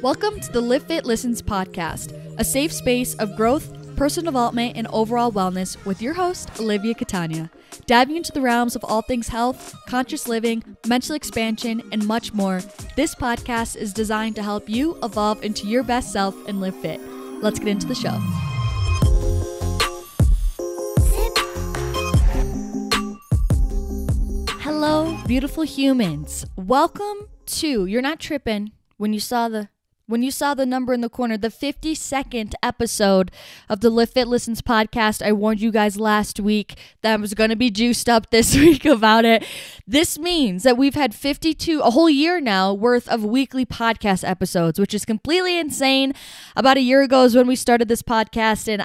Welcome to the Livfiit Listens podcast, a safe space of growth, personal development, and overall wellness with your host, Olivia Catania. Diving into the realms of all things health, conscious living, mental expansion, and much more, this podcast is designed to help you evolve into your best self and live fit. Let's get into the show. Hello, beautiful humans. Welcome to You're Not Trippin' when you saw the number in the corner, the 52nd episode of the Livfiit Listens podcast. I warned you guys last week that I was going to be juiced up this week about it. This means that we've had a whole year now worth of weekly podcast episodes, which is completely insane. About a year ago is when we started this podcast, and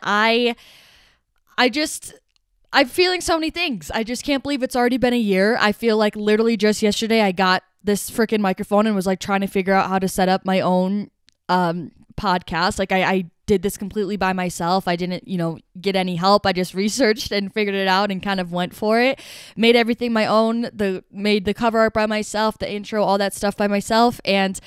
I'm feeling so many things. I just can't believe it's already been a year. I feel like literally just yesterday I got this freaking microphone and was like trying to figure out how to set up my own podcast. Like I did this completely by myself. I didn't, get any help. I just researched and figured it out and kind of went for it. Made everything my own. Made the cover art by myself, the intro, all that stuff by myself. And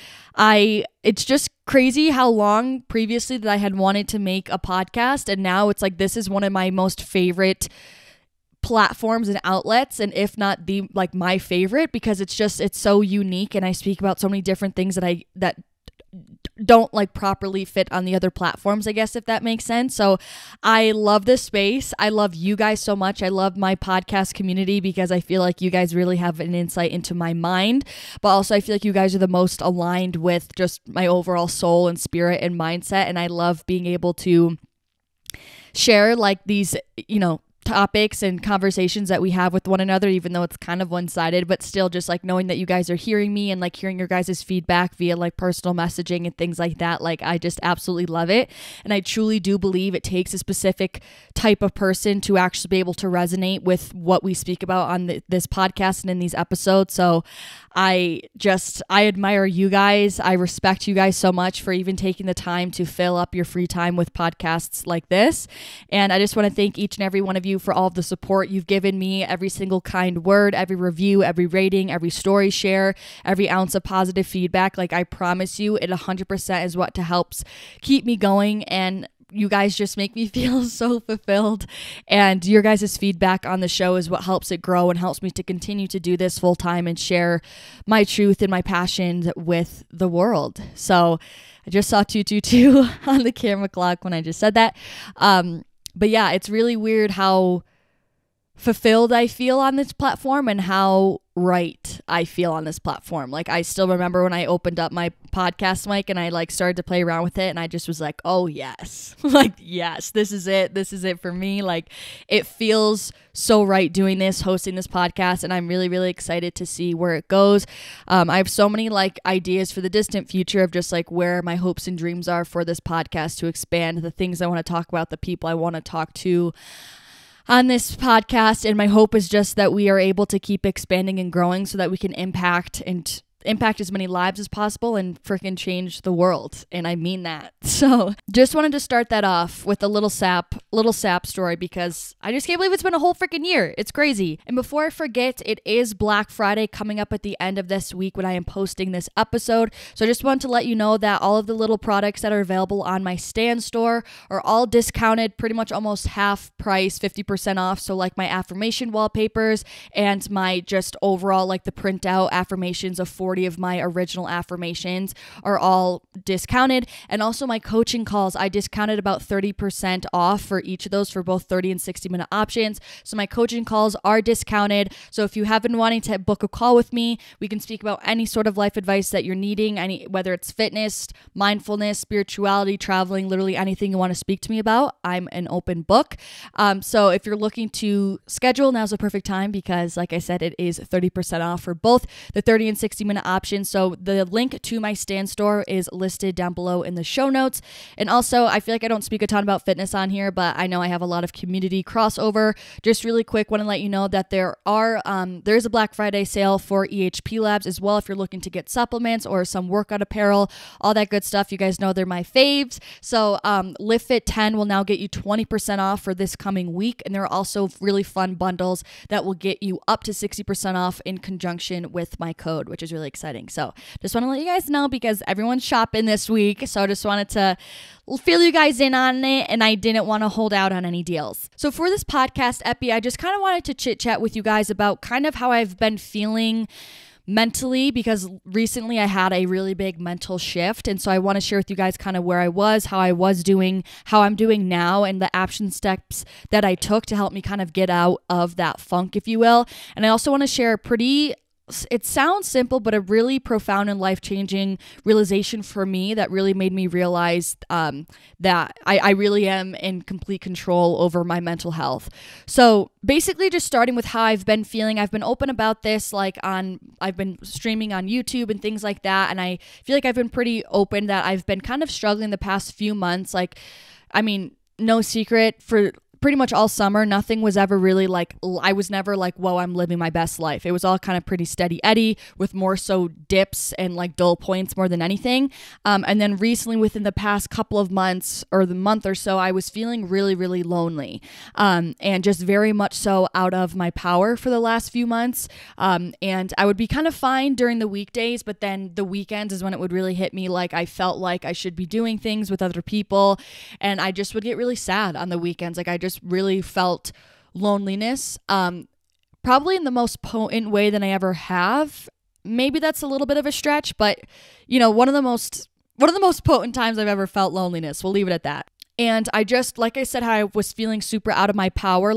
it's just crazy how long previously that I had wanted to make a podcast, and now it's like this is one of my most favorite platforms and outlets, and if not my favorite, because it's so unique, and I speak about so many different things that don't properly fit on the other platforms, I guess, if that makes sense. So I love this space. I love you guys so much. I love my podcast community because I feel like you guys really have an insight into my mind, but also I feel like you guys are the most aligned with just my overall soul and spirit and mindset. And I love being able to share these, topics and conversations that we have with one another, even though it's kind of one-sided, but still just knowing that you guys are hearing me and hearing your guys' feedback via personal messaging and things like that. I just absolutely love it. And I truly do believe it takes a specific type of person to actually be able to resonate with what we speak about on this podcast and in these episodes. So I admire you guys. I respect you guys so much for even taking the time to fill up your free time with podcasts like this. And I just want to thank each and every one of you for all of the support you've given me, every single kind word, every review, every rating, every story share, every ounce of positive feedback. I promise you, it 100% is what helps keep me going, and you guys just make me feel so fulfilled, and your guys' feedback on the show is what helps it grow and helps me to continue to do this full time and share my truth and my passions with the world. So I just saw 222 on the camera clock when I just said that. But yeah, it's really weird how fulfilled I feel on this platform and how right I feel on this platform. I still remember when I opened up my podcast mic and I started to play around with it, and I just was like, oh yes, yes, this is it for me. It feels so right doing this, hosting this podcast, and I'm really, really excited to see where it goes. I have so many ideas for the distant future of just where my hopes and dreams are for this podcast to expand, the things I want to talk about, the people I want to talk to on this podcast. And my hope is just that we are able to keep expanding and growing so that we can impact as many lives as possible and freaking change the world. And I mean that. So just wanted to start that off with a little sap story, because I just can't believe it's been a whole freaking year. It's crazy. And before I forget, it is Black Friday coming up at the end of this week when I am posting this episode. So I just wanted to let you know that all of the little products that are available on my Stan store are all discounted, pretty much almost half price, 50% off. So my affirmation wallpapers and my just overall the printout affirmations of 40 of my original affirmations are all discounted. And also my coaching calls, I discounted about 30% off for each of those for both 30 and 60-minute options. So my coaching calls are discounted. So if you have been wanting to book a call with me, we can speak about any sort of life advice that you're needing, whether it's fitness, mindfulness, spirituality, traveling, literally anything you want to speak to me about. I'm an open book. So if you're looking to schedule, now's the perfect time, because like I said, it is 30% off for both the 30 and 60-minute options. So the link to my Stan store is listed down below in the show notes. And also, I feel like I don't speak a ton about fitness on here, but I know I have a lot of community crossover. Just really quick, want to let you know that there is a Black Friday sale for EHP Labs as well if you're looking to get supplements or some workout apparel, all that good stuff. You guys know they're my faves. So Livfiit 10 will now get you 20% off for this coming week. And there are also really fun bundles that will get you up to 60% off in conjunction with my code, which is really exciting. So just want to let you guys know because everyone's shopping this week. So I just wanted to fill you guys in on it, and I didn't want to hold out on any deals. So for this podcast epi, I just kind of wanted to chit chat with you guys about kind of how I've been feeling mentally, because recently I had a really big mental shift. And so I want to share with you guys kind of where I was, how I was doing, how I'm doing now, and the action steps that I took to help me kind of get out of that funk, if you will. And I also want to share it sounds simple, but a really profound and life-changing realization for me that really made me realize that I really am in complete control over my mental health. So basically just starting with how I've been feeling, I've been open about this, I've been streaming on YouTube and things like that. And I feel like I've been pretty open that I've been kind of struggling the past few months. No secret, for pretty much all summer, nothing was ever really I was never like, whoa, I'm living my best life. It was all kind of pretty steady Eddie with more so dips and dull points more than anything. And then recently within the past couple of months or the month or so, I was feeling really, really lonely and just very much so out of my power for the last few months. And I would be kind of fine during the weekdays, but then the weekends is when it would really hit me. I felt like I should be doing things with other people, and I just would get really sad on the weekends. I just really felt loneliness, probably in the most potent way than I ever have. Maybe that's a little bit of a stretch, but one of the most potent times I've ever felt loneliness. We'll leave it at that. And I just, like I said, how I was feeling super out of my power.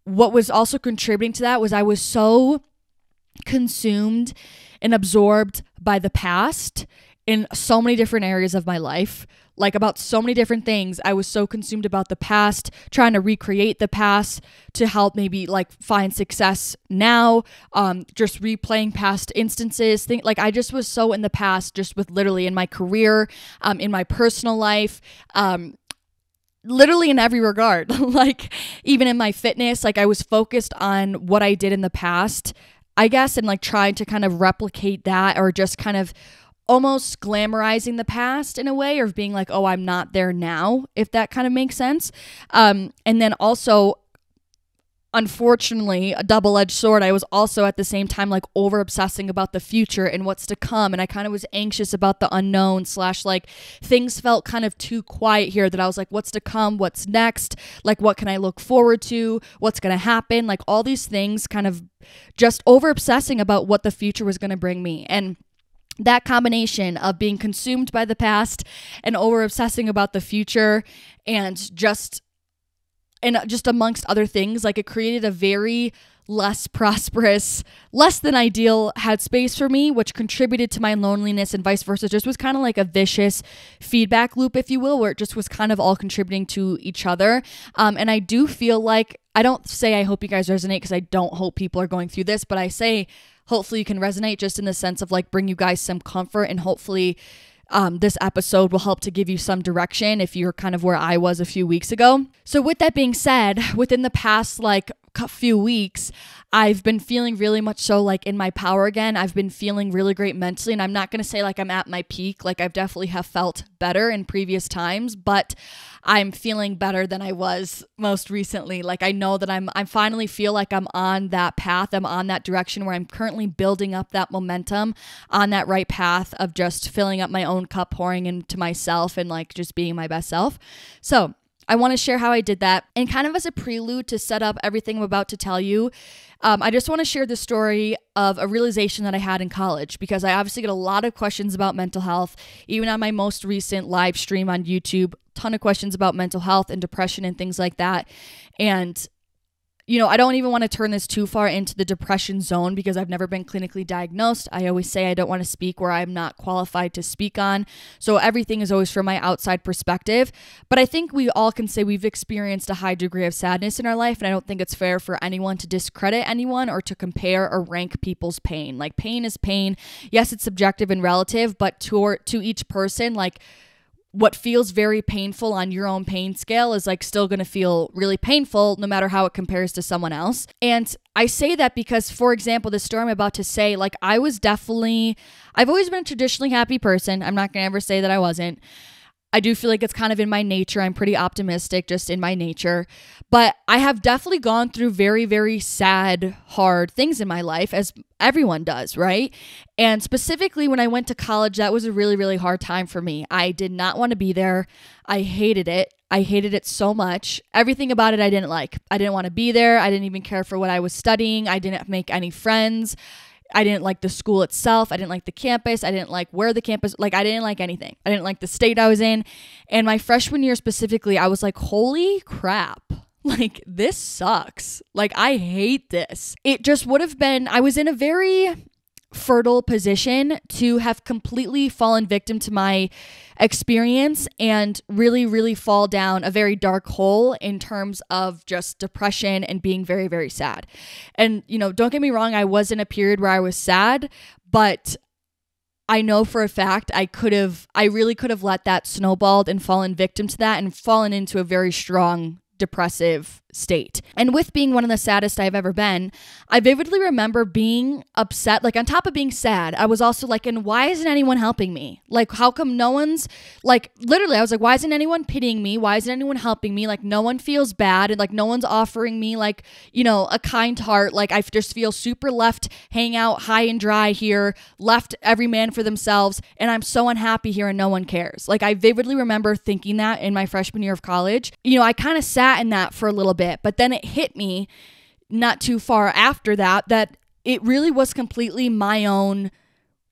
What was also contributing to that was I was so consumed and absorbed by the past in so many different areas of my life. About so many different things. I was so consumed about the past, trying to recreate the past to help maybe find success now, just replaying past instances. I just was so in the past, just with literally in my career, in my personal life, literally in every regard. Even in my fitness, I was focused on what I did in the past, I guess, and trying to kind of replicate that, or just kind of almost glamorizing the past in a way, or being oh, I'm not there now, if that kind of makes sense. And then also, unfortunately, a double-edged sword, I was also at the same time over obsessing about the future and what's to come. And I kind of was anxious about the unknown / things felt kind of too quiet here, that I was what's to come? What's next? What can I look forward to? What's going to happen? All these things, kind of just over obsessing about what the future was going to bring me. And that combination of being consumed by the past and over obsessing about the future and just amongst other things, it created a very less prosperous, less than ideal headspace for me, which contributed to my loneliness, and vice versa. Just was kind of a vicious feedback loop, if you will, where it just was kind of all contributing to each other. And I do feel I don't say I hope you guys resonate, because I don't hope people are going through this, but I say hopefully you can resonate, just in the sense of bring you guys some comfort, and hopefully this episode will help to give you some direction if you're kind of where I was a few weeks ago. So with that being said, within the past few weeks, I've been feeling really much so in my power again. I've been feeling really great mentally, and I'm not going to say I'm at my peak. I've definitely have felt better in previous times, but I'm feeling better than I was most recently. I know that I finally feel I'm on that path. I'm on that direction where I'm currently building up that momentum on that right path of just filling up my own cup, pouring into myself, and just being my best self. So I want to share how I did that, and kind of as a prelude to set up everything I'm about to tell you, I just want to share the story of a realization that I had in college, because I obviously get a lot of questions about mental health. Even on my most recent live stream on YouTube, ton of questions about mental health and depression and things like that. And I don't even want to turn this too far into the depression zone, because I've never been clinically diagnosed. I always say I don't want to speak where I'm not qualified to speak on. So everything is always from my outside perspective. But I think we all can say we've experienced a high degree of sadness in our life. And I don't think it's fair for anyone to discredit anyone or to compare or rank people's pain. Pain is pain. Yes, it's subjective and relative, but to each person, what feels very painful on your own pain scale is still going to feel really painful no matter how it compares to someone else. And I say that because, for example, the story I'm about to say, I've always been a traditionally happy person. I'm not going to ever say that I wasn't. I do feel like it's kind of in my nature. I'm pretty optimistic just in my nature. But I have definitely gone through very, very sad, hard things in my life, as everyone does, right? And specifically when I went to college, that was a really, really hard time for me. I did not want to be there. I hated it. I hated it so much. Everything about it I didn't like. I didn't want to be there. I didn't even care for what I was studying. I didn't make any friends. I didn't like the school itself. I didn't like the campus. I didn't like where the campus, like I didn't like anything. I didn't like the state I was in. And my freshman year specifically, I was like, holy crap. Like, this sucks. Like, I hate this. It just would have been, I was in a very fertile position to have completely fallen victim to my experience and really, really fall down a very dark hole in terms of just depression and being very, very sad. And, you know, don't get me wrong, I was in a period where I was sad, but I know for a fact I really could have let that snowballed and fallen victim to that and fallen into a very strong depressive state. And with being one of the saddest I've ever been, I vividly remember being upset. Like, on top of being sad, I was also like, and why isn't anyone helping me? Like, how come no one's, like, literally, I was like, why isn't anyone pitying me? Why isn't anyone helping me? Like, no one feels bad, and like, no one's offering me, like, you know, a kind heart. Like, I just feel super left, hang out high and dry here, left every man for themselves, and I'm so unhappy here and no one cares. Like, I vividly remember thinking that in my freshman year of college. You know, I kind of sat in that for a little bit, but then it hit me not too far after that it really was completely my own.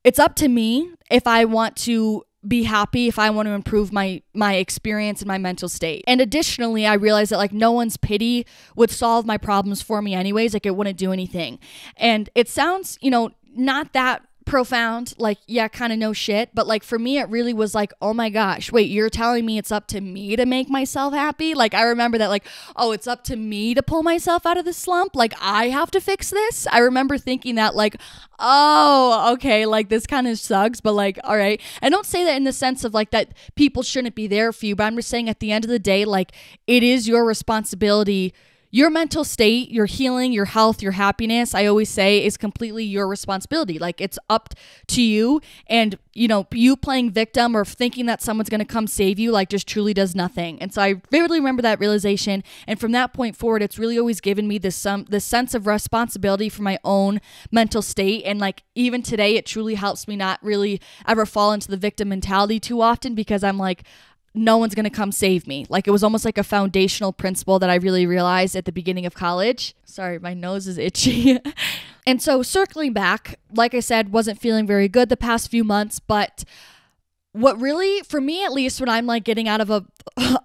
It's up to me if I want to be happy, if I want to improve my experience and my mental state. And additionally, I realized that like no one's pity would solve my problems for me anyways. Like, it wouldn't do anything. And it sounds, you know, not that profound, like, yeah, kind of no shit, but like for me it really was like, oh my gosh, wait, you're telling me it's up to me to make myself happy? Like, I remember that, like, oh, it's up to me to pull myself out of the slump, like I have to fix this. I remember thinking that, like, oh, okay, like this kind of sucks, but like, all right. I don't say that in the sense of like that people shouldn't be there for you, but I'm just saying at the end of the day, like, it is your responsibility. Your mental state, your healing, your health, your happiness, I always say, is completely your responsibility. Like, it's up to you. And, you know, you playing victim or thinking that someone's going to come save you, like, just truly does nothing. And so I vividly remember that realization. And from that point forward, it's really always given me this sense of responsibility for my own mental state. And like, even today, it truly helps me not really ever fall into the victim mentality too often, because I'm like, no one's going to come save me. Like, it was almost like a foundational principle that I really realized at the beginning of college. Sorry, my nose is itchy. And so circling back, like I said, wasn't feeling very good the past few months, but what really, for me at least, when I'm like getting out of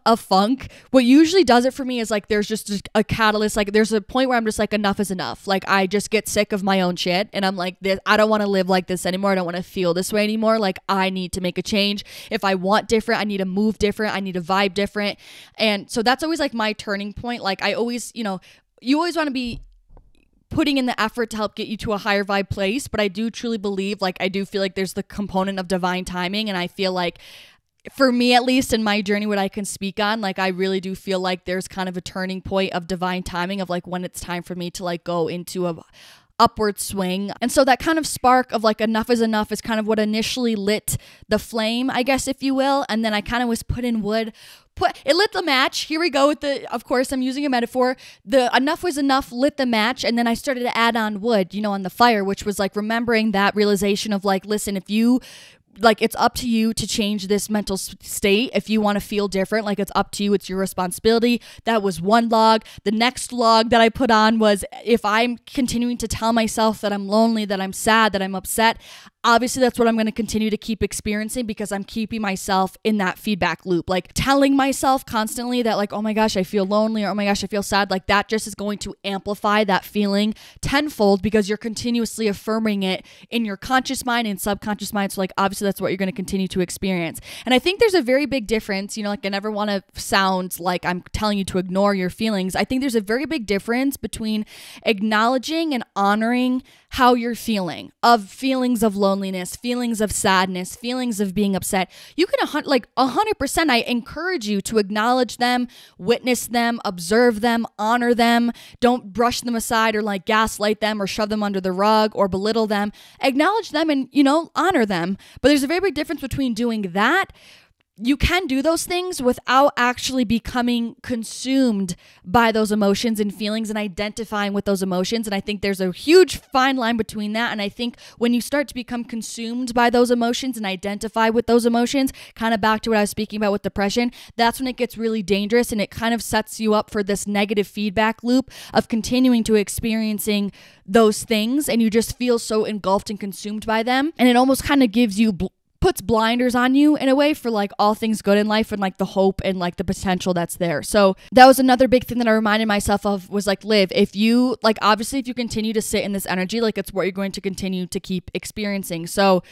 a funk, what usually does it for me is like there's just a catalyst. Like, there's a point where I'm just like, enough is enough. Like, I just get sick of my own shit and I'm like, I don't want to live like this anymore. I don't want to feel this way anymore. Like, I need to make a change. If I want different, I need to move different. I need to vibe different. And so that's always like my turning point. Like, I always, you know, you always want to be putting in the effort to help get you to a higher vibe place. But I do truly believe, like, I do feel like there's the component of divine timing. And I feel like, for me, at least in my journey, what I can speak on, like, I really do feel like there's kind of a turning point of divine timing of like when it's time for me to like go into a upward swing. And so that kind of spark of like enough is enough is kind of what initially lit the flame, I guess, if you will. And then I kind of was put in wood. It lit the match. Here we go with of course, I'm using a metaphor. The enough was enough lit the match. And then I started to add on wood, you know, on the fire, which was like remembering that realization of like, listen, if you, like, it's up to you to change this mental state. If you want to feel different, like, it's up to you. It's your responsibility. That was one log. The next log that I put on was, if I'm continuing to tell myself that I'm lonely, that I'm sad, that I'm upset, obviously that's what I'm going to continue to keep experiencing, because I'm keeping myself in that feedback loop. Like, telling myself constantly that like, oh my gosh, I feel lonely, or oh my gosh, I feel sad. Like, that just is going to amplify that feeling tenfold, because you're continuously affirming it in your conscious mind and subconscious mind. So like, obviously that's what you're going to continue to experience. And I think there's a very big difference, you know, like, I never want to sound like I'm telling you to ignore your feelings. I think there's a very big difference between acknowledging and honoring how you're feeling, of feelings of loneliness, feelings of sadness, feelings of being upset. You can, like, 100%, I encourage you to acknowledge them, witness them, observe them, honor them. Don't brush them aside or like gaslight them or shove them under the rug or belittle them. Acknowledge them and, you know, honor them. But there's a very big difference between doing that you can do those things without actually becoming consumed by those emotions and feelings and identifying with those emotions. And I think there's a huge fine line between that. And I think when you start to become consumed by those emotions and identify with those emotions, kind of back to what I was speaking about with depression, that's when it gets really dangerous, and it kind of sets you up for this negative feedback loop of continuing to experiencing those things, and you just feel so engulfed and consumed by them. And it almost kind of gives you puts blinders on you in a way for like all things good in life and like the hope and like the potential that's there. So that was another big thing that I reminded myself of, was like, Liv, if you like, obviously if you continue to sit in this energy, like it's what you're going to continue to keep experiencing. So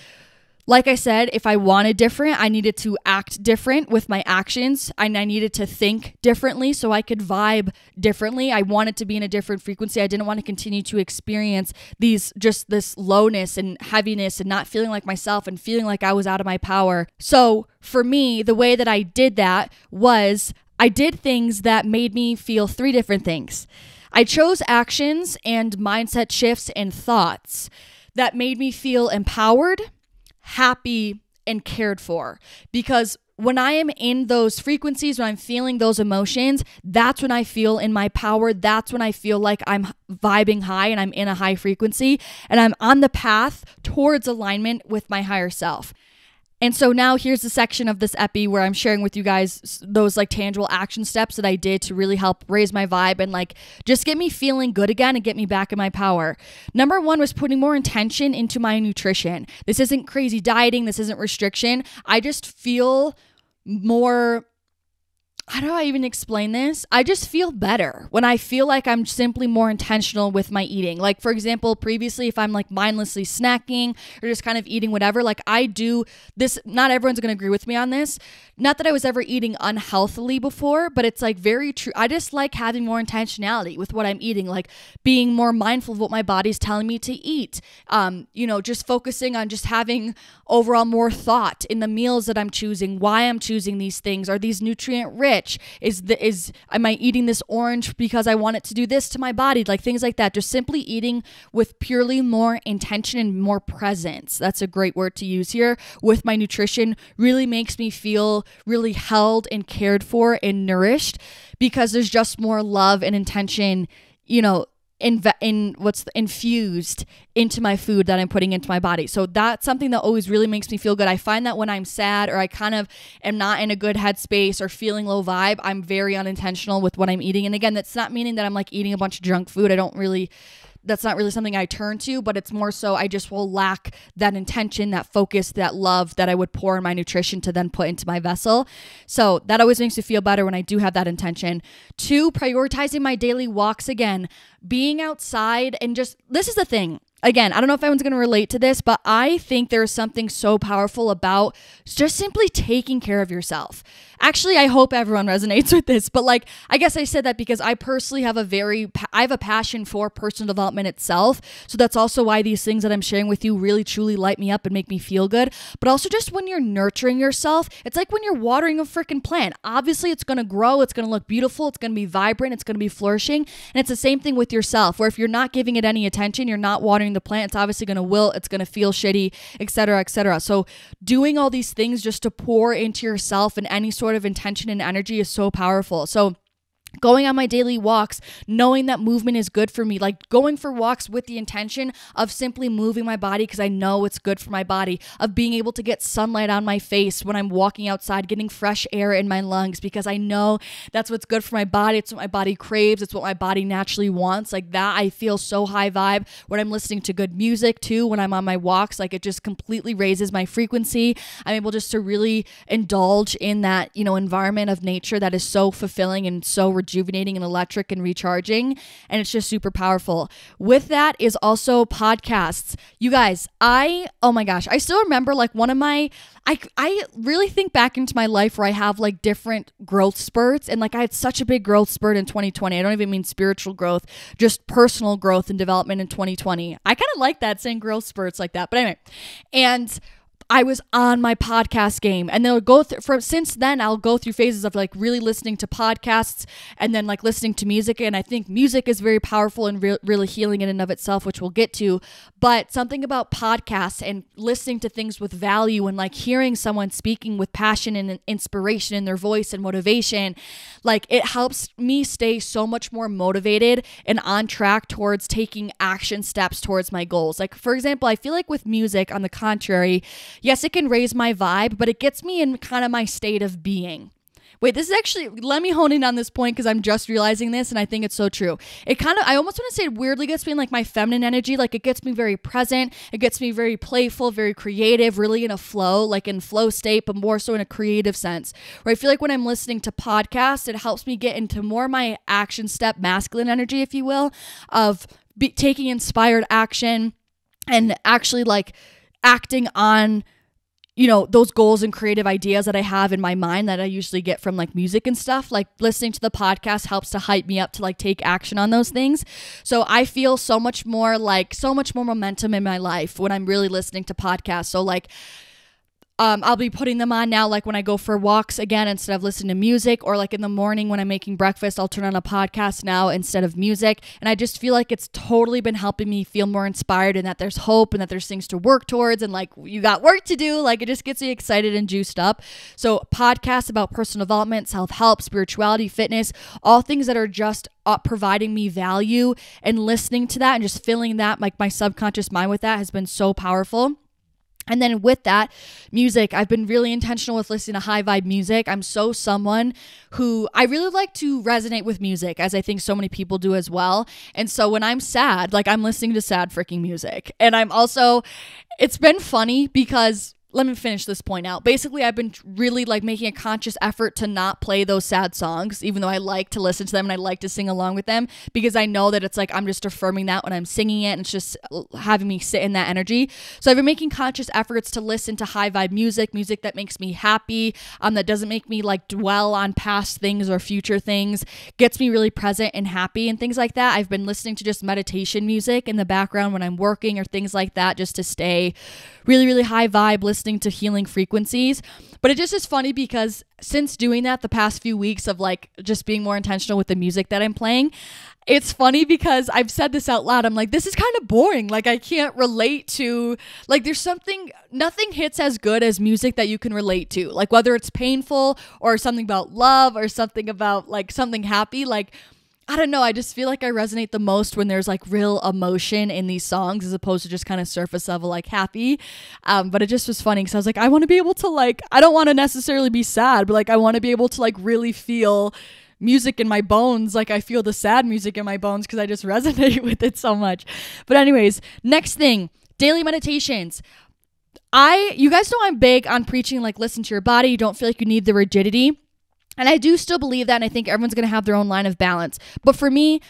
like I said, if I wanted different, I needed to act different with my actions, and I needed to think differently so I could vibe differently. I wanted to be in a different frequency. I didn't want to continue to experience this lowness and heaviness and not feeling like myself and feeling like I was out of my power. So for me, the way that I did that was I did things that made me feel 3 different things. I chose actions and mindset shifts and thoughts that made me feel empowered, happy, and cared for. Because when I am in those frequencies, when I'm feeling those emotions, that's when I feel in my power. That's when I feel like I'm vibing high and I'm in a high frequency and I'm on the path towards alignment with my higher self. And so now here's the section of this epi where I'm sharing with you guys those like tangible action steps that I did to really help raise my vibe and like just get me feeling good again and get me back in my power. Number 1 was putting more intention into my nutrition. This isn't crazy dieting. This isn't restriction. I just feel more, how do I even explain this? I just feel better when I feel like I'm simply more intentional with my eating. Like, for example, previously, if I'm like mindlessly snacking or just kind of eating whatever, like I do this, not everyone's going to agree with me on this. Not that I was ever eating unhealthily before, but it's like very true. I just like having more intentionality with what I'm eating, like being more mindful of what my body's telling me to eat. Just focusing on just having overall more thought in the meals that I'm choosing, why I'm choosing these things. Are these nutrient rich? Am I eating this orange because I want it to do this to my body? Like things like that. Just simply eating with purely more intention and more presence. That's a great word to use here with my nutrition. Really makes me feel really held and cared for and nourished because there's just more love and intention, infused into my food that I'm putting into my body. So that's something that always really makes me feel good. I find that when I'm sad or I kind of am not in a good headspace or feeling low vibe, I'm very unintentional with what I'm eating. And again, that's not meaning that I'm like eating a bunch of junk food. That's not really something I turn to, but it's more so I just will lack that intention, that focus, that love that I would pour in my nutrition to then put into my vessel. So that always makes me feel better when I do have that intention. 2, prioritizing my daily walks again, being outside and just, this is the thing. Again, I don't know if everyone's going to relate to this, but I think there's something so powerful about just simply taking care of yourself. Actually, I hope everyone resonates with this, but like, I guess I said that because I personally have I have a passion for personal development itself. So that's also why these things that I'm sharing with you really truly light me up and make me feel good. But also just when you're nurturing yourself, it's like when you're watering a freaking plant. Obviously, it's going to grow. It's going to look beautiful. It's going to be vibrant. It's going to be flourishing. And it's the same thing with yourself, where if you're not giving it any attention, you're not watering the plant, it's obviously going to wilt. It's going to feel shitty, etc., etc. So doing all these things just to pour into yourself and any sort of intention and energy is so powerful. So going on my daily walks, knowing that movement is good for me, like going for walks with the intention of simply moving my body because I know it's good for my body, of being able to get sunlight on my face when I'm walking outside, getting fresh air in my lungs because I know that's what's good for my body. It's what my body craves. It's what my body naturally wants. Like that, I feel so high vibe when I'm listening to good music too, when I'm on my walks. Like it just completely raises my frequency. I'm able just to really indulge in that, environment of nature that is so fulfilling and so rejuvenating and electric and recharging, and it's just super powerful. With that is also podcasts. You guys, oh my gosh, I still remember like one of my, I really think back into my life where I have like different growth spurts, and like I had such a big growth spurt in 2020. I don't even mean spiritual growth, just personal growth and development in 2020. I kind of like that, saying growth spurts like that, but anyway, and I was on my podcast game. And they'll go through, since then, I'll go through phases of like really listening to podcasts and then like listening to music. And I think music is very powerful and really healing in and of itself, which we'll get to. But something about podcasts and listening to things with value and like hearing someone speaking with passion and inspiration in their voice and motivation, like it helps me stay so much more motivated and on track towards taking action steps towards my goals. Like, for example, I feel like with music, on the contrary, yes, it can raise my vibe, but it gets me in kind of my state of being. Wait, this is actually, let me hone in on this point because I'm just realizing this and I think it's so true. It kind of, I almost want to say it weirdly gets me in like my feminine energy. Like it gets me very present. It gets me very playful, very creative, really in a flow, like in flow state, but more so in a creative sense. Where I feel like when I'm listening to podcasts, it helps me get into more my action step, masculine energy, if you will, of taking inspired action and actually like acting on, you know, those goals and creative ideas that I have in my mind that I usually get from like music and stuff. Like listening to the podcast helps to hype me up to like take action on those things. So I feel so much more momentum in my life when I'm really listening to podcasts. So like, I'll be putting them on now, like when I go for walks again, instead of listening to music, or like in the morning when I'm making breakfast, I'll turn on a podcast now instead of music. And I just feel like it's totally been helping me feel more inspired and that there's hope and that there's things to work towards and like you got work to do. Like it just gets me excited and juiced up. So podcasts about personal development, self-help, spirituality, fitness, all things that are just providing me value, and listening to that and just filling that, like my subconscious mind with that, has been so powerful. And then with that, music, I've been really intentional with listening to high vibe music. I'm someone who I really like to resonate with music, as I think so many people do as well. And so when I'm sad, like I'm listening to sad freaking music. And I'm also, it's been funny because, let me finish this point out. Basically, I've been really like making a conscious effort to not play those sad songs, even though I like to listen to them and I like to sing along with them, because I know that it's like I'm just affirming that when I'm singing it and it's just having me sit in that energy. So I've been making conscious efforts to listen to high vibe music that makes me happy, that doesn't make me like dwell on past things or future things, gets me really present and happy and things like that. I've been listening to just meditation music in the background when I'm working or things like that, just to stay really, really high vibe, listening to healing frequencies. But it just is funny because since doing that the past few weeks of like just being more intentional with the music that I'm playing, it's funny because I've said this out loud. I'm like, this is kind of boring. Like I can't relate to, like there's nothing hits as good as music that you can relate to. Like whether it's painful or something about love or something about like something happy, like I don't know, I just feel like I resonate the most when there's like real emotion in these songs as opposed to just kind of surface level like happy. But it just was funny because I was like, I want to be able to like, I don't want to necessarily be sad, but like I want to be able to like really feel music in my bones. Like I feel the sad music in my bones because I just resonate with it so much. But anyways, next thing, daily meditations. You guys know I'm big on preaching like listen to your body. You don't feel like you need the rigidity. And I do still believe that, and I think everyone's going to have their own line of balance. But for me,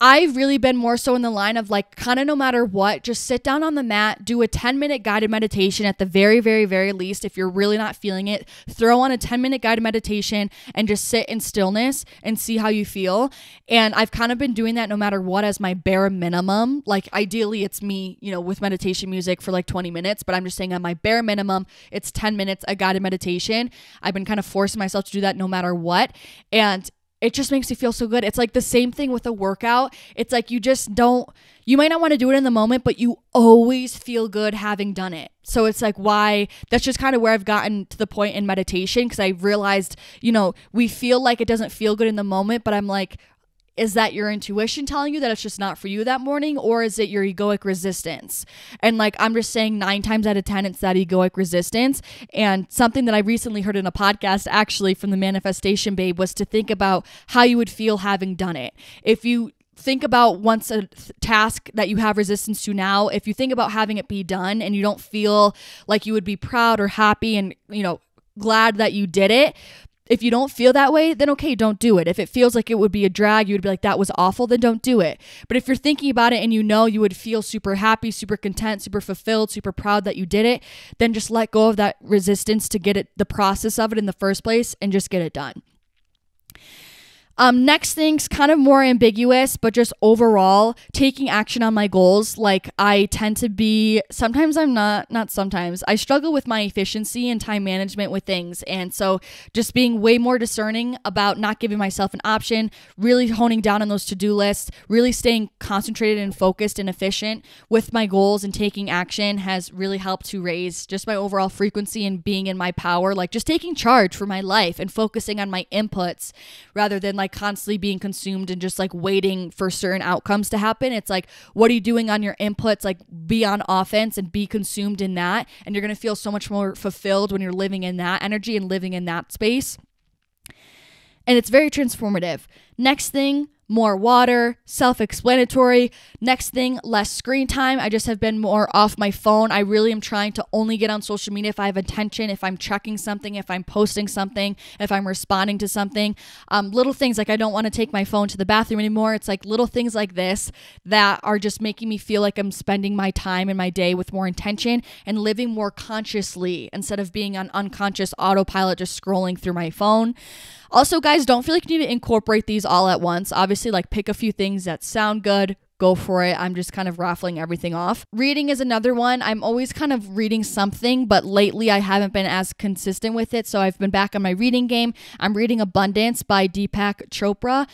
I've really been more so in the line of like kind of no matter what, just sit down on the mat, do a 10-minute guided meditation at the very, very, very least. If you're really not feeling it, throw on a 10-minute guided meditation and just sit in stillness and see how you feel. And I've kind of been doing that no matter what as my bare minimum. Like ideally it's me, you know, with meditation music for like 20 minutes, but I'm just saying on my bare minimum, it's 10 minutes, a guided meditation. I've been kind of forcing myself to do that no matter what. And it just makes me feel so good. It's like the same thing with a workout. It's like you might not want to do it in the moment, but you always feel good having done it. So it's like that's just kind of where I've gotten to the point in meditation, because I realized, you know, we feel like it doesn't feel good in the moment, but I'm like, is that your intuition telling you that it's just not for you that morning? Or is it your egoic resistance? And like, I'm just saying 9 times out of 10, it's that egoic resistance. And something that I recently heard in a podcast, actually from the Manifestation Babe, was to think about how you would feel having done it. If you think about once a task that you have resistance to now, if you think about having it be done and you don't feel like you would be proud or happy and, you know, glad that you did it, if you don't feel that way, then okay, don't do it. If it feels like it would be a drag, you would be like, that was awful, then don't do it. But if you're thinking about it and you know you would feel super happy, super content, super fulfilled, super proud that you did it, then just let go of that resistance to get it, the process of it in the first place, and just get it done. Next thing's kind of more ambiguous, but just overall taking action on my goals. Like I tend to be, sometimes I'm not sometimes, I struggle with my efficiency and time management with things. And so just being way more discerning about not giving myself an option, really honing down on those to-do lists, really staying concentrated and focused and efficient with my goals and taking action has really helped to raise just my overall frequency and being in my power, like just taking charge for my life and focusing on my inputs rather than like constantly being consumed and just like waiting for certain outcomes to happen. It's like, what are you doing on your inputs? Like be on offense and be consumed in that. And you're going to feel so much more fulfilled when you're living in that energy and living in that space. And it's very transformative. Next thing, more water, self-explanatory. Next thing, less screen time. I just have been more off my phone. I really am trying to only get on social media if I have attention, if I'm checking something, if I'm posting something, if I'm responding to something. Little things like I don't want to take my phone to the bathroom anymore. It's like little things like this that are just making me feel like I'm spending my time and my day with more intention and living more consciously instead of being on unconscious autopilot, just scrolling through my phone. Also, guys, don't feel like you need to incorporate these all at once. Obviously, like pick a few things that sound good. Go for it. I'm just kind of raffling everything off. Reading is another one. I'm always kind of reading something, but lately I haven't been as consistent with it. So I've been back on my reading game. I'm reading Abundance by Deepak Chopra.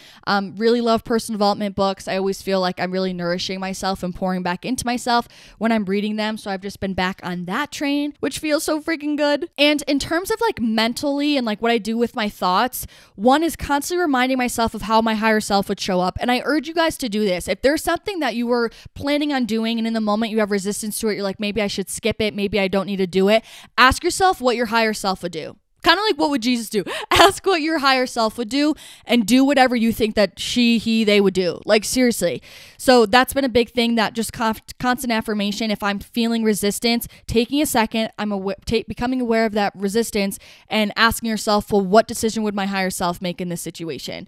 Really love personal development books. I always feel like I'm really nourishing myself and pouring back into myself when I'm reading them. So I've just been back on that train, which feels so freaking good. And in terms of like mentally and like what I do with my thoughts, one is constantly reminding myself of how my higher self would show up. And I urge you guys to do this. If there's something that you were planning on doing and in the moment you have resistance to it, you're like, maybe I should skip it, maybe I don't need to do it. Ask yourself what your higher self would do. Kind of like, what would Jesus do? Ask what your higher self would do and do whatever you think that she, he, they would do. Like, seriously. So that's been a big thing, that just constant affirmation. If I'm feeling resistance, taking a second, becoming aware of that resistance and asking yourself, well, what decision would my higher self make in this situation?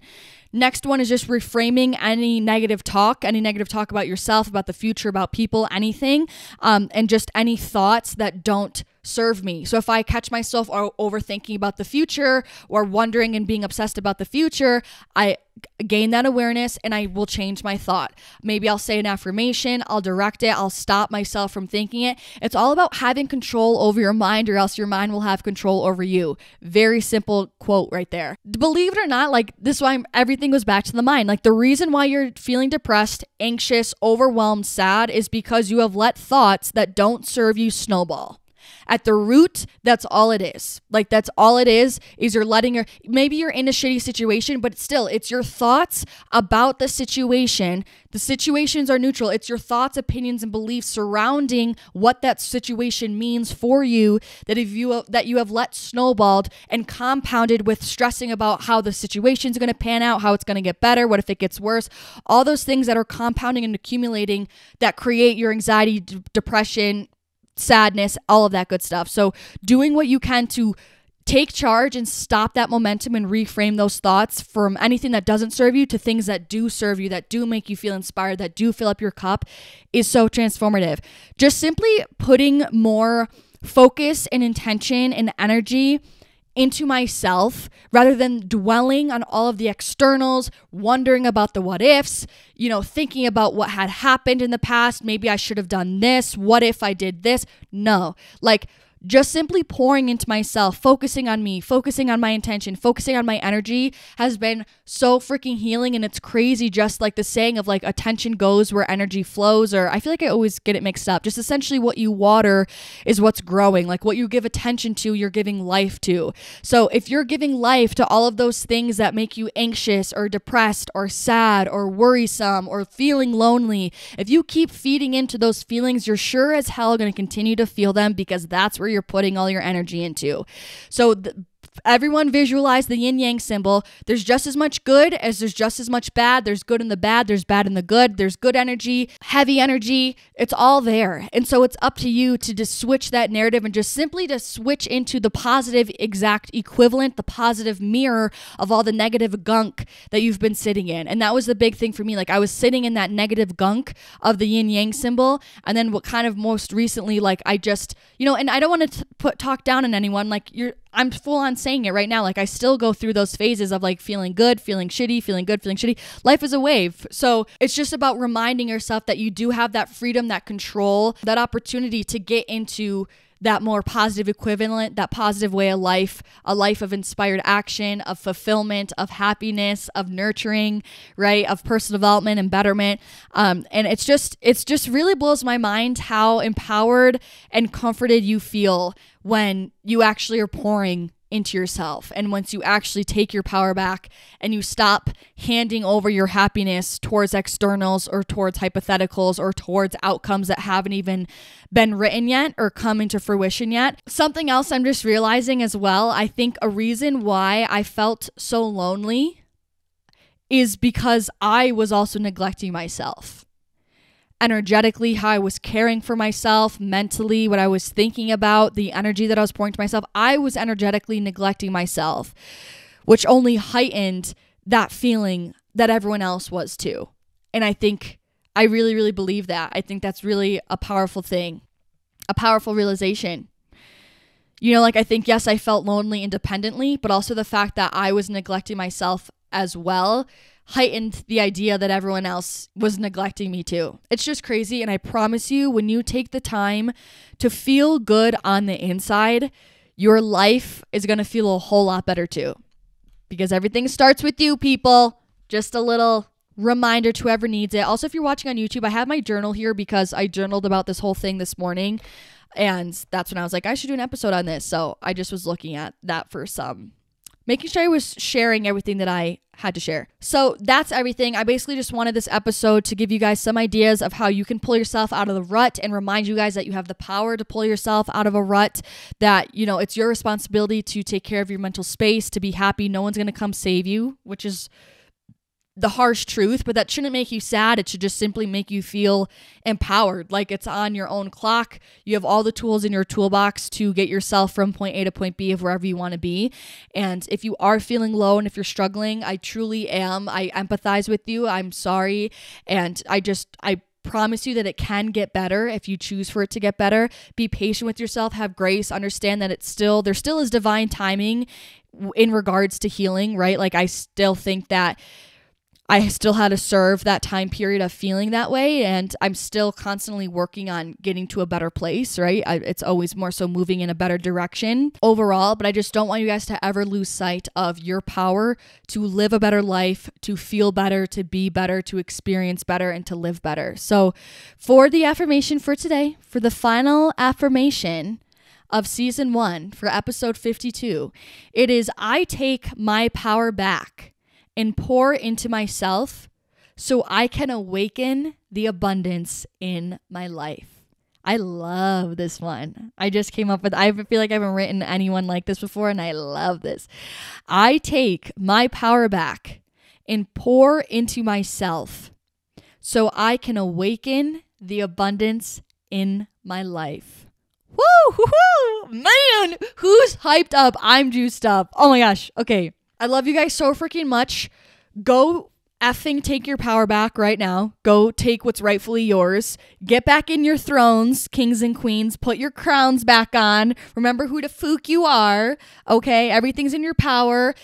Next one is just reframing any negative talk about yourself, about the future, about people, anything, and just any thoughts that don't serve me. So if I catch myself overthinking about the future or wondering and being obsessed about the future, I gain that awareness and I will change my thought. Maybe I'll say an affirmation, I'll direct it, I'll stop myself from thinking it. It's all about having control over your mind, or else your mind will have control over you. Very simple quote right there. Believe it or not, like this is why everything goes back to the mind. Like the reason why you're feeling depressed, anxious, overwhelmed, sad is because you have let thoughts that don't serve you snowball. At the root, that's all it is. Like that's all it is you're letting maybe you're in a shitty situation, but still it's your thoughts about the situation. The situations are neutral. It's your thoughts, opinions, and beliefs surrounding what that situation means for you that you have let snowballed and compounded with stressing about how the situation's going to pan out, how it's going to get better, what if it gets worse. All those things that are compounding and accumulating that create your anxiety, depression, sadness, all of that good stuff. So doing what you can to take charge and stop that momentum and reframe those thoughts from anything that doesn't serve you to things that do serve you, that do make you feel inspired, that do fill up your cup is so transformative. Just simply putting more focus and intention and energy into myself rather than dwelling on all of the externals, wondering about the what ifs, thinking about what had happened in the past. Maybe I should have done this. What if I did this? No, like just simply pouring into myself, focusing on me, focusing on my intention, focusing on my energy has been so freaking healing. And it's crazy, just like the saying of like attention goes where energy flows, or I feel like I always get it mixed up. Just essentially what you water is what's growing. Like what you give attention to, you're giving life to. So if you're giving life to all of those things that make you anxious or depressed or sad or worrisome or feeling lonely, if you keep feeding into those feelings, you're sure as hell going to continue to feel them, because that's where you're putting all your energy into. So everyone visualize the yin yang symbol. There's just as much good as there's just as much bad. There's good in the bad. There's bad in the good. There's good energy, heavy energy. It's all there. And so it's up to you to just switch that narrative and just simply to switch into the positive exact equivalent, the positive mirror of all the negative gunk that you've been sitting in. And that was the big thing for me. Like I was sitting in that negative gunk of the yin yang symbol. And then what kind of most recently, like I just, and I don't want to talk down on anyone. Like I'm full on saying it right now. Like I still go through those phases of like feeling good, feeling shitty, feeling good, feeling shitty. Life is a wave. So it's just about reminding yourself that you do have that freedom, that control, that opportunity to get into that more positive equivalent, that positive way of life, a life of inspired action, of fulfillment, of happiness, of nurturing, right? Of personal development and betterment. And it's just really blows my mind how empowered and comforted you feel when you actually are pouring into yourself. And once you actually take your power back and you stop handing over your happiness towards externals or towards hypotheticals or towards outcomes that haven't even been written yet or come into fruition yet. Something else I'm just realizing as well, I think a reason why I felt so lonely is because I was also neglecting myself. Energetically, how I was caring for myself, mentally, what I was thinking about, the energy that I was pouring to myself, I was energetically neglecting myself, which only heightened that feeling that everyone else was too. And I think I really, really believe that. I think that's really a powerful thing, a powerful realization. You know, like I think, yes, I felt lonely independently, but also the fact that I was neglecting myself as well heightened the idea that everyone else was neglecting me too. It's just crazy. And I promise you, when you take the time to feel good on the inside, your life is going to feel a whole lot better too. Because everything starts with you, people. Just a little reminder to whoever needs it. Also, if you're watching on YouTube, I have my journal here because I journaled about this whole thing this morning. And that's when I was like, I should do an episode on this. So I just was looking at that for making sure I was sharing everything that I had to share. So that's everything. I basically just wanted this episode to give you guys some ideas of how you can pull yourself out of the rut and remind you guys that you have the power to pull yourself out of a rut, that, you know, it's your responsibility to take care of your mental space, to be happy. No one's going to come save you, which is the harsh truth, but that shouldn't make you sad. It should just simply make you feel empowered, like it's on your own clock. You have all the tools in your toolbox to get yourself from point A to point B of wherever you want to be. And if you are feeling low and if you're struggling, I truly am. I empathize with you. I'm sorry. And I promise you that it can get better if you choose for it to get better. Be patient with yourself, have grace, understand that there still is divine timing in regards to healing, right? Like I still think that I still had to serve that time period of feeling that way, and I'm still constantly working on getting to a better place, right? It's always more so moving in a better direction overall, but I just don't want you guys to ever lose sight of your power to live a better life, to feel better, to be better, to experience better, and to live better. So for the affirmation for today, for the final affirmation of season 1 for episode 52, it is, I take my power back and pour into myself so I can awaken the abundance in my life. I love this one. I just came up with, I feel like I haven't written anyone like this before, and I love this. I take my power back and pour into myself so I can awaken the abundance in my life. Woo! Man, who's hyped up? I'm juiced up. Oh my gosh. Okay. I love you guys so freaking much. Go effing take your power back right now. Go take what's rightfully yours. Get back in your thrones, kings and queens. Put your crowns back on. Remember who the fook you are. Okay, everything's in your power.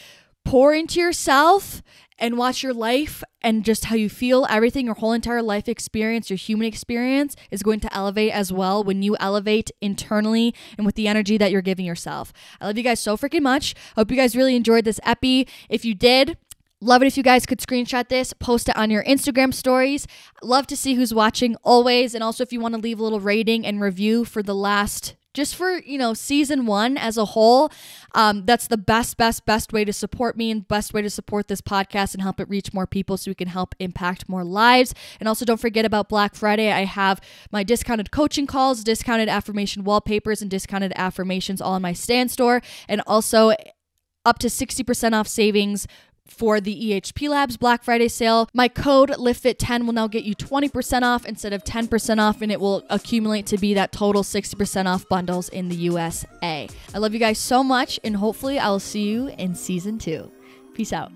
Pour into yourself and watch your life and just how you feel. Everything, your whole entire life experience, your human experience is going to elevate as well when you elevate internally and with the energy that you're giving yourself. I love you guys so freaking much. I hope you guys really enjoyed this epi. If you did, love it if you guys could screenshot this, post it on your Instagram stories. Love to see who's watching always. And also if you want to leave a little rating and review for the last, just for, season 1 as a whole, that's the best way to support me and best way to support this podcast and help it reach more people so we can help impact more lives. And also don't forget about Black Friday. I have my discounted coaching calls, discounted affirmation wallpapers, and discounted affirmations all in my Stand store. And also up to 60% off savings for the EHP Labs Black Friday sale. My code Livfiit10 will now get you 20% off instead of 10% off, and it will accumulate to be that total 60% off bundles in the USA. I love you guys so much, and hopefully I'll see you in season 2. Peace out.